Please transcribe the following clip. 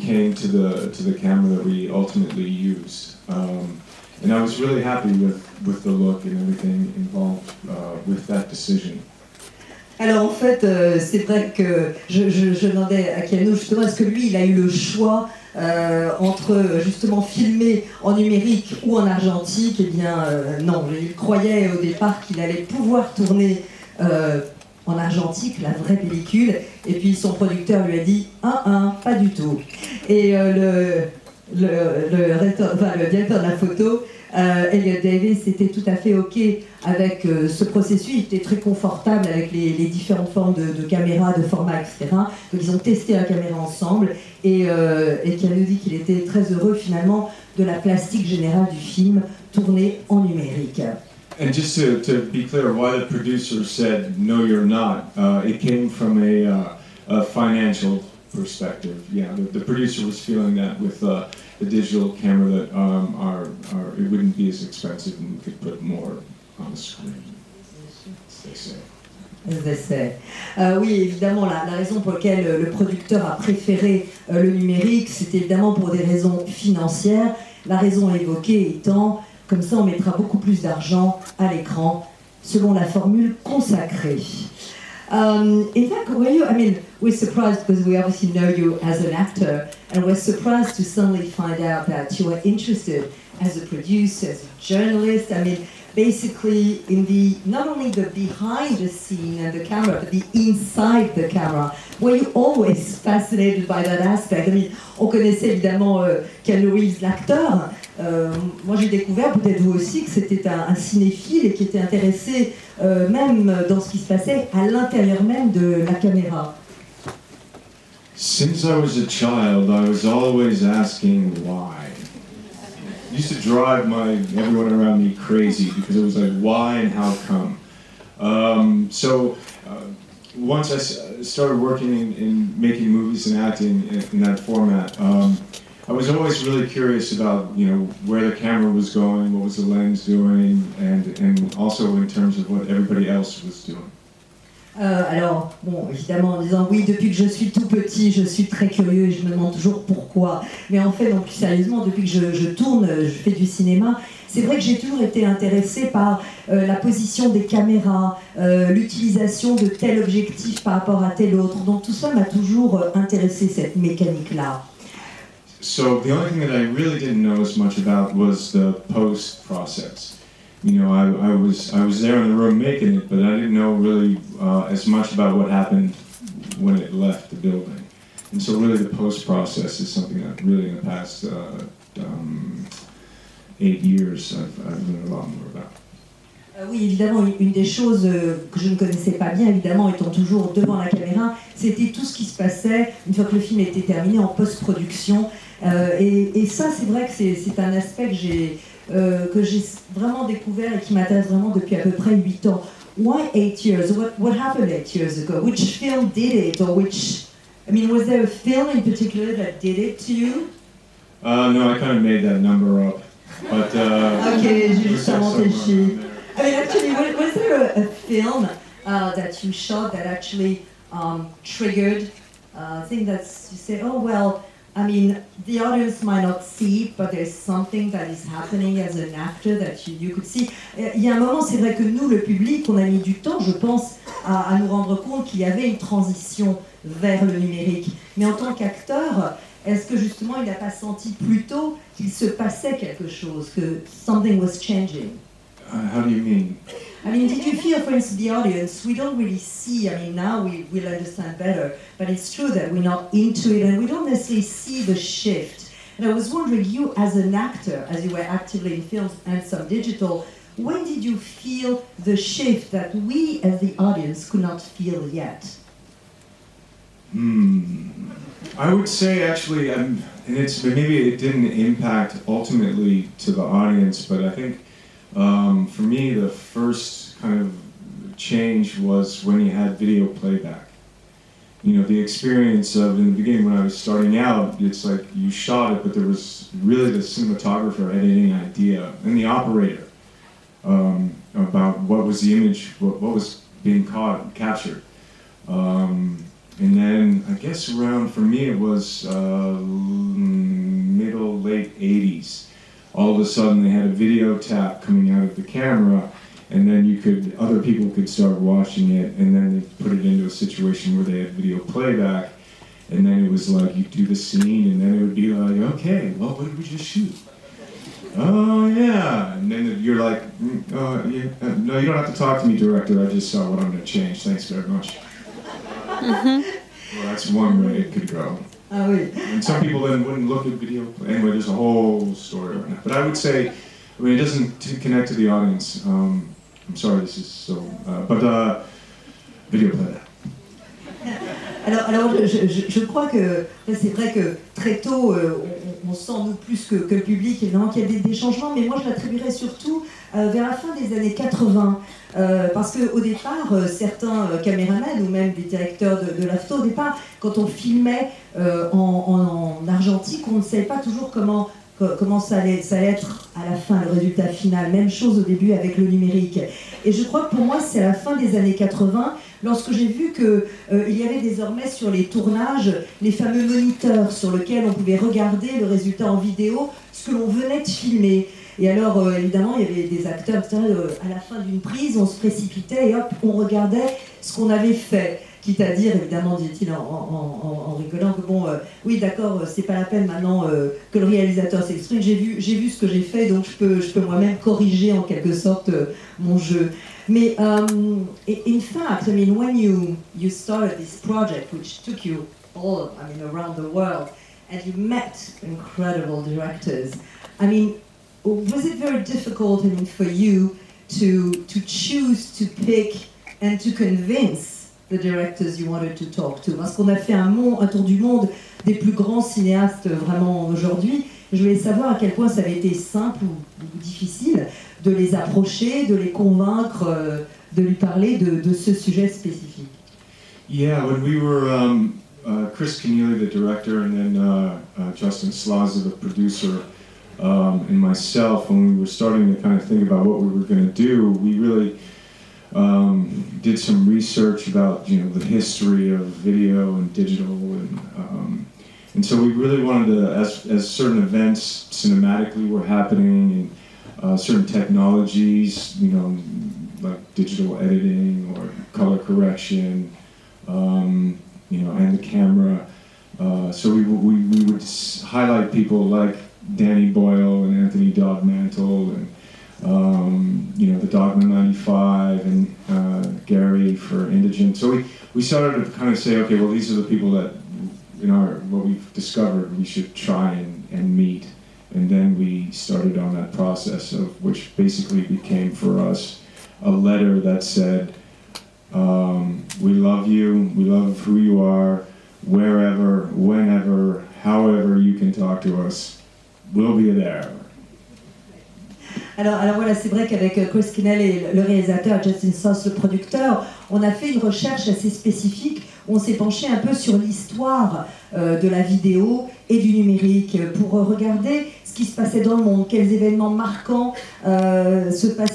came to the camera that we ultimately used. And I was really happy with the look and everything involved with that decision. Alors en fait, c'est vrai que je demandais à Keanu justement, est-ce que lui, il a eu le choix entre justement filmer en numérique ou en argentique? Eh bien non, il croyait au départ qu'il allait pouvoir tourner en argentique, la vraie pellicule, et puis son producteur lui a dit pas du tout. Et le directeur de la photo, Elliot Davis, était tout à fait OK avec ce processus. Il était très confortable avec les différentes formes de caméras, de formats, etc. Donc ils ont testé la caméra ensemble et Keanu dit qu'il était très heureux finalement de la plastique générale du film tournée en numérique. And just to be clear, why the producer said, no, you're not, it came from a financial perspective. Yeah, the producer was feeling that with the digital camera that it wouldn't be as expensive and we could put more on the screen, as they say. Oui, évidemment, la raison pour laquelle le producteur a préféré le numérique, c'était évidemment pour des raisons financières. La raison évoquée étant, comme ça on mettra beaucoup plus d'argent à l'écran, selon la formule consacrée. In fact, we're surprised because we obviously know you as an actor, and we're surprised to suddenly find out that you are interested as a producer, as a journalist. I mean, basically in not only the behind the scene and the camera, but the inside the camera. Were you always fascinated by that aspect? I mean, on connaissait évidemment Keanu Reeves, l'acteur. Moi j'ai découvert, peut-être vous aussi, que c'était un cinéphile et qui était intéressé même dans ce qui se passait à l'intérieur même de la caméra. Since I was a child, I was always asking why. It used to drive everyone around me crazy because it was like, why and how come? So once I started working in making movies and acting in that format, I was always really curious about, where the camera was going, what was the lens doing, and also in terms of what everybody else was doing. Alors, bon, évidemment, en disant oui, depuis que je suis tout petit, je suis très curieux et je me demande toujours pourquoi. Mais en fait, non, plus sérieusement, depuis que je tourne, je fais du cinéma, c'est vrai que j'ai toujours été intéressée par la position des caméras, l'utilisation de tel objectif par rapport à tel autre. Donc tout ça m'a toujours intéressé, cette mécanique-là. So the only thing that I really didn't know as much about was the post process. I was there in the room making it, but I didn't know really as much about what happened when it left the building. And so really the post process is something that really in the past 8 years I've learned a lot more about. Oui, évidemment, une des choses que je ne connaissais pas bien, évidemment, étant toujours devant la caméra, c'était tout ce qui se passait une fois que le film était terminé en post-production. Et ça, c'est vrai que c'est un aspect que j'ai vraiment découvert et qui m'intéresse vraiment depuis à peu près 8 ans. Why 8 years? What happened 8 years ago? Which film did it? Or was there a film in particular that did it to you? No, I kind of made that number up. But, ok, j'ai juste inventé le chiffre. I mean, actually, was there a film that you shot that actually triggered a thing that you say, oh, well, I mean, the audience might not see it, but there's something that is happening as an actor that you could see. Il y a un moment, c'est vrai que nous, le public, on a mis du temps, je pense, à nous rendre compte qu'il y avait une transition vers le numérique. Mais en tant qu'acteur, est-ce que justement, il n'a pas senti plus tôt qu'il se passait quelque chose, que something was changing? How do you mean? I mean, did you feel, for instance, the audience, we don't really see, I mean, now we'll understand better, but it's true that we're not into it and we don't necessarily see the shift. And I was wondering, you as an actor, as you were actively in films and some digital, when did you feel the shift that we as the audience could not feel yet? I would say actually, and maybe it didn't impact ultimately to the audience, but I think for me, the first kind of change was when you had video playback. The experience of, in the beginning when I was starting out, it's like you shot it, but there was really the cinematographer had any idea, and the operator, about what was the image, what was being captured. And then I guess around, for me, it was late 80s. All of a sudden they had a video tap coming out of the camera, and then other people could start watching it, and then they put it into a situation where they had video playback, and then it was like, you do the scene, and then it would be like, okay, well, what did we just shoot? Oh, yeah. And then you're like, no, you don't have to talk to me, director. I just saw what I'm going to change. Thanks very much. Well, that's one way it could go. Ah oui. And some people then wouldn't look at video. Anyway, there's a whole story around that. But I would say, it doesn't connect to the audience. I'm sorry, this is so... video playback. Alors je crois que c'est vrai que très tôt, on sent, nous, plus que le public, évidemment, qu'il y a des changements, mais moi je l'attribuerais surtout vers la fin des années 80, parce qu'au départ, certains caméramans ou même des directeurs de la photo, au départ, quand on filmait en argentique, on ne savait pas toujours comment ça allait être à la fin, le résultat final. Même chose au début avec le numérique. Et je crois que pour moi, c'est à la fin des années 80, lorsque j'ai vu qu'il y avait désormais sur les tournages les fameux moniteurs sur lesquels on pouvait regarder le résultat en vidéo, ce que l'on venait de filmer. Et alors, évidemment, il y avait des acteurs, à la fin d'une prise, on se précipitait et hop, on regardait ce qu'on avait fait. Quitte à dire, évidemment, dit-il en rigolant, que bon, oui, d'accord, c'est pas la peine maintenant que le réalisateur s'exprime, j'ai vu ce que j'ai fait, donc je peux moi-même corriger en quelque sorte mon jeu. Mais, in fact, I mean, when you started this project, which took you all, around the world, and you met incredible directors, I mean, was it very difficult, for you to choose, to pick, and to convince the directors you wanted to talk to? Parce qu'on a fait un tour du monde des plus grands cinéastes vraiment aujourd'hui. Je voulais savoir à quel point ça avait été simple ou difficile de les approcher, de les convaincre, de lui parler de ce sujet spécifique. Yeah, when we were, Chris Keanu, the director, and then Justin Slaza, the producer, and myself, when we were starting to kind of think about what we were going to do, we really did some research about the history of video and digital, and so we really wanted to, as certain events cinematically were happening, and certain technologies, like digital editing or color correction, and the camera. So we would highlight people like Danny Boyle and Anthony Dogmantle and the Dogma 95 and Gary for Indigent. So we started to kind of say, okay, well, these are the people that, what we've discovered we should try and meet. And then we started on that process, of which basically became for us a letter that said, we love you, we love who you are, wherever, whenever, however you can talk to us, we'll be there. Alors voilà, c'est vrai qu'avec Chris Kinnell et le réalisateur, Justin Sauce, le producteur, on a fait une recherche assez spécifique. On s'est penché un peu sur l'histoire de la vidéo et du numérique pour regarder ce qui se passait dans le monde, quels événements marquants se passaient